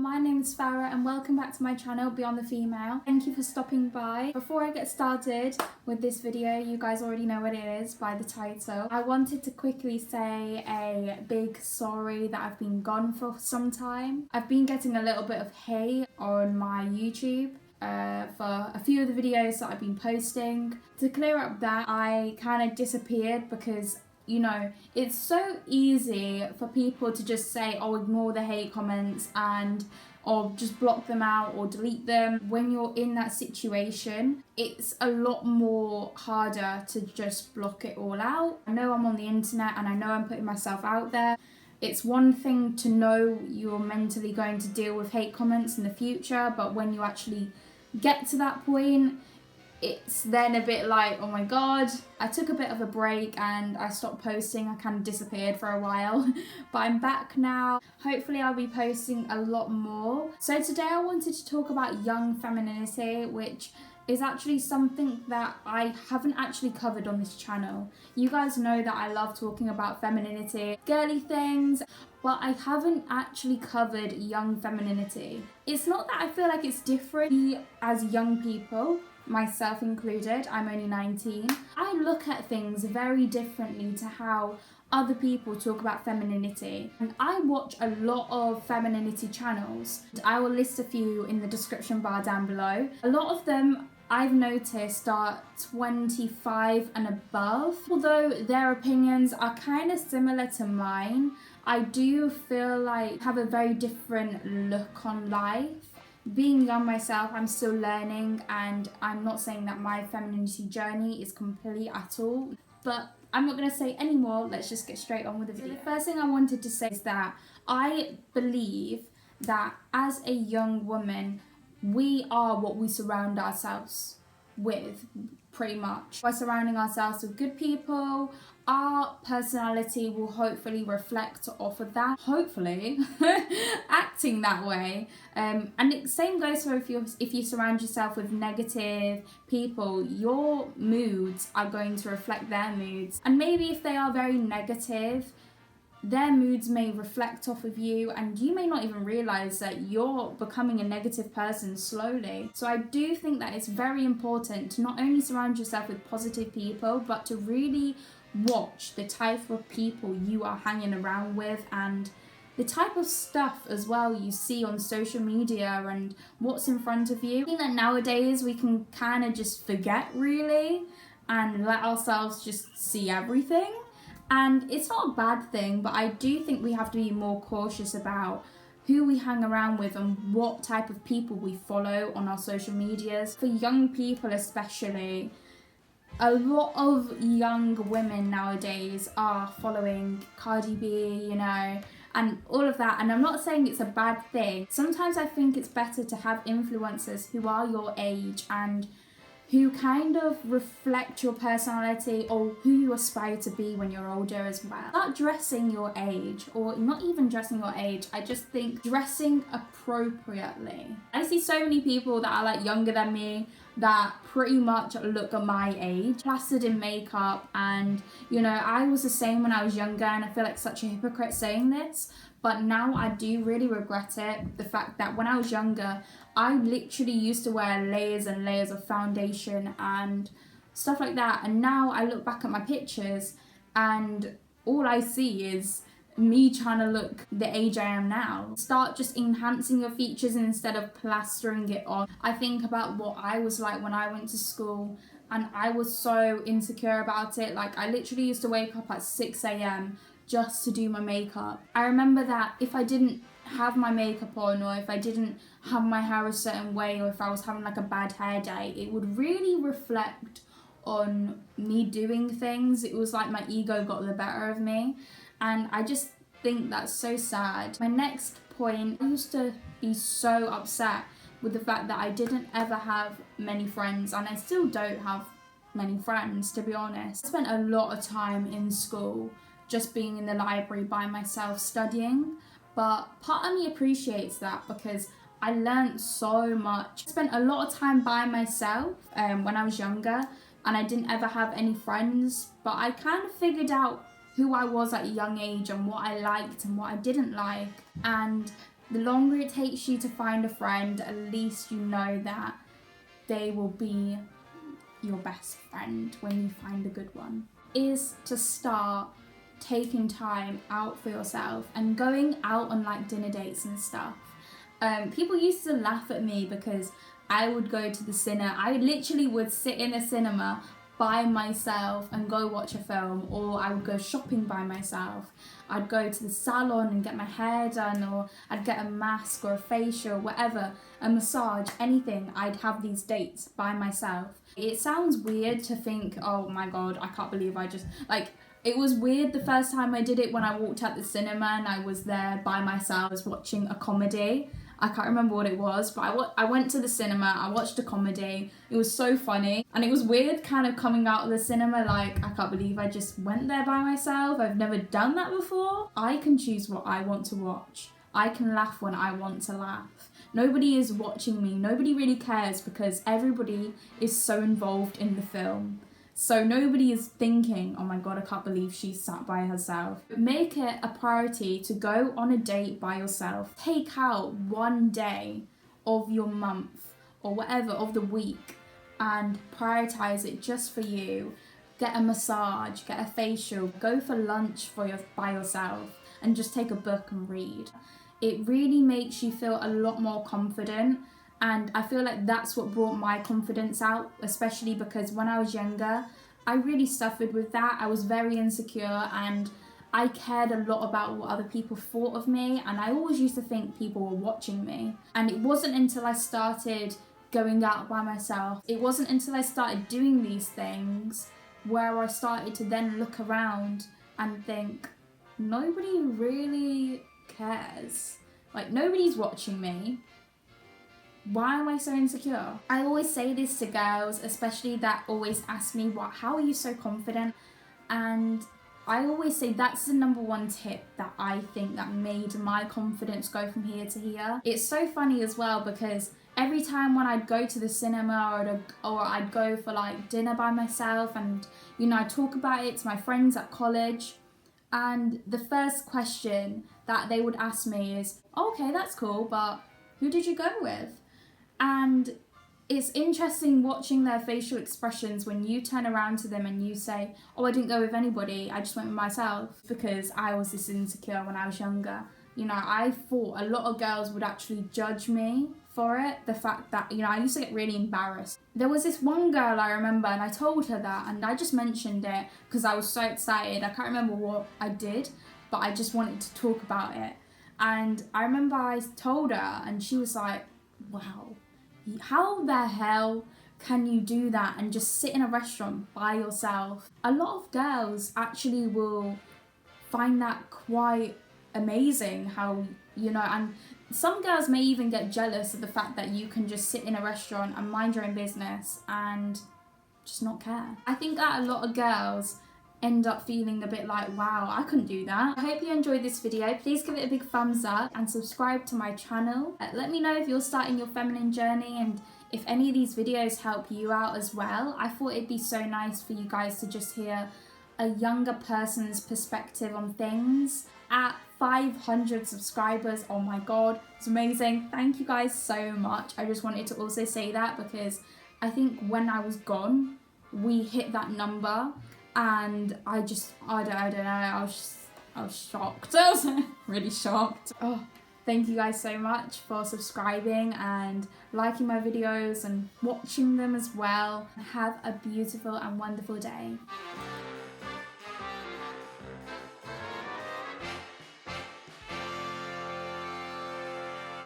my name is Farrah and welcome back to my channel Beyond the Female. Thank you for stopping by. Before I get started with this video, you guys already know what it is by the title. I wanted to quickly say a big sorry that I've been gone for some time. I've been getting a little bit of hate on my YouTube for a few of the videos that I've been posting. To clear up that, I kind of disappeared because it's so easy for people to just say, oh, ignore the hate comments or just block them out or delete them. When you're in that situation, it's a lot more harder to just block it all out. I know I'm on the internet and I know I'm putting myself out there. It's one thing to know you're mentally going to deal with hate comments in the future, but when you actually get to that point, it's then a bit like, oh my god. I took a bit of a break and I stopped posting. I kind of disappeared for a while, but I'm back now. Hopefully I'll be posting a lot more. So today I wanted to talk about young femininity, which is actually something that I haven't actually covered on this channel. You guys know that I love talking about femininity, girly things, but I haven't actually covered young femininity. It's not that I feel like it's different. We, as young people, myself included, I'm only 19, I look at things very differently to how other people talk about femininity. And I watch a lot of femininity channels. I will list a few in the description bar down below. A lot of them I've noticed are 25 and above. Although their opinions are kind of similar to mine, I do feel like I have a very different look on life. Being young myself, I'm still learning, and I'm not saying that my femininity journey is complete at all, but I'm not going to say any more. Let's just get straight on with the video. The first thing I wanted to say is that I believe that as a young woman, we are what we surround ourselves with, pretty much. By surrounding ourselves with good people, our personality will hopefully reflect off of that. Hopefully, acting that way. And the same goes for if you surround yourself with negative people, your moods are going to reflect their moods. And maybe if they are very negative, their moods may reflect off of you, and you may not even realize that you're becoming a negative person slowly. So I do think that it's very important to not only surround yourself with positive people, but to really watch the type of people you are hanging around with and the type of stuff as well you see on social media and what's in front of you. I think that nowadays we can kind of just forget really and let ourselves just see everything. And it's not a bad thing, but I do think we have to be more cautious about who we hang around with and what type of people we follow on our social medias. For young people especially, a lot of young women nowadays are following Cardi B, and all of that. And I'm not saying it's a bad thing. Sometimes I think it's better to have influencers who are your age and who kind of reflect your personality or who you aspire to be when you're older as well. Not dressing your age, or not even dressing your age, I just think dressing appropriately. I see so many people that are like younger than me that pretty much look at my age, plastered in makeup, and I was the same when I was younger, and I feel like such a hypocrite saying this, but now I do really regret it. The fact that when I was younger, I literally used to wear layers and layers of foundation and stuff like that, and now I look back at my pictures and all I see is me trying to look the age I am now. Start just enhancing your features instead of plastering it on. I think about what I was like when I went to school, and I was so insecure about it. Like, I literally used to wake up at 6 a.m. just to do my makeup. I remember that if I didn't have my makeup on, or if I didn't have my hair a certain way, or if I was having like a bad hair day, it would really reflect on me doing things. It was like my ego got the better of me, and I just think that's so sad. My next point, I used to be so upset with the fact that I didn't ever have many friends, and I still don't have many friends, to be honest. I spent a lot of time in school just being in the library by myself studying, but part of me appreciates that because I learned so much. I spent a lot of time by myself when I was younger, and I didn't ever have any friends, but I kind of figured out who I was at a young age and what I liked and what I didn't like. And The longer it takes you to find a friend, at least you know that they will be your best friend when you find a good one. Is to start taking time out for yourself and going out on like dinner dates and stuff. People used to laugh at me because I would go to the cinema. I literally would sit in a cinema by myself and go watch a film, or I would go shopping by myself. I'd go to the salon and get my hair done, or I'd get a mask or a facial, whatever, a massage, anything. I'd have these dates by myself. It sounds weird to think, oh my god, I can't believe I just, like, it was weird the first time I did it when I walked out the cinema and I was there by myself. I was watching a comedy. I can't remember what it was, but I went to the cinema, I watched a comedy. It was so funny. And it was weird kind of coming out of the cinema like, I can't believe I just went there by myself. I've never done that before. I can choose what I want to watch. I can laugh when I want to laugh. Nobody is watching me. Nobody really cares because everybody is so involved in the film. So nobody is thinking, oh my god, I can't believe she sat by herself. Make it a priority to go on a date by yourself. Take out one day of your month or whatever of the week and prioritize it just for you. Get a massage, get a facial, go for lunch by yourself and just take a book and read. It really makes you feel a lot more confident. And I feel like that's what brought my confidence out, especially because when I was younger, I really suffered with that. I was very insecure and I cared a lot about what other people thought of me, and I always used to think people were watching me. And it wasn't until I started going out by myself, it wasn't until I started doing these things where I started to then look around and think, nobody really cares. Like, nobody's watching me. Why am I so insecure? I always say this to girls, especially that always ask me, how are you so confident? And I always say that's the number one tip that I think that made my confidence go from here to here. It's so funny as well because every time when I'd go to the cinema or I'd go for like dinner by myself and, you know, I'd talk about it to my friends at college, and the first question that they would ask me is, okay, that's cool, but who did you go with? And it's interesting watching their facial expressions when you turn around to them and you say, oh, I didn't go with anybody, I just went with myself because I was this insecure when I was younger. You know, I thought a lot of girls would actually judge me for it. The fact that, you know, I used to get really embarrassed. There was this one girl I remember and I told her that and I just mentioned it because I was so excited. I can't remember what I did, but I just wanted to talk about it. And I remember I told her and she was like, wow, how the hell can you do that and just sit in a restaurant by yourself? A lot of girls actually will find that quite amazing how, you know, and some girls may even get jealous of the fact that you can just sit in a restaurant and mind your own business and just not care. I think that a lot of girls end up feeling a bit like, wow, I couldn't do that. I hope you enjoyed this video. Please give it a big thumbs up and subscribe to my channel. Let me know if you're starting your feminine journey and if any of these videos help you out as well. I thought it'd be so nice for you guys to just hear a younger person's perspective on things. At 500 subscribers, oh my god, it's amazing. Thank you guys so much. I just wanted to also say that because I think when I was gone, we hit that number. And I don't know, I was shocked. I was really shocked. Oh, thank you guys so much for subscribing and liking my videos and watching them as well. Have a beautiful and wonderful day.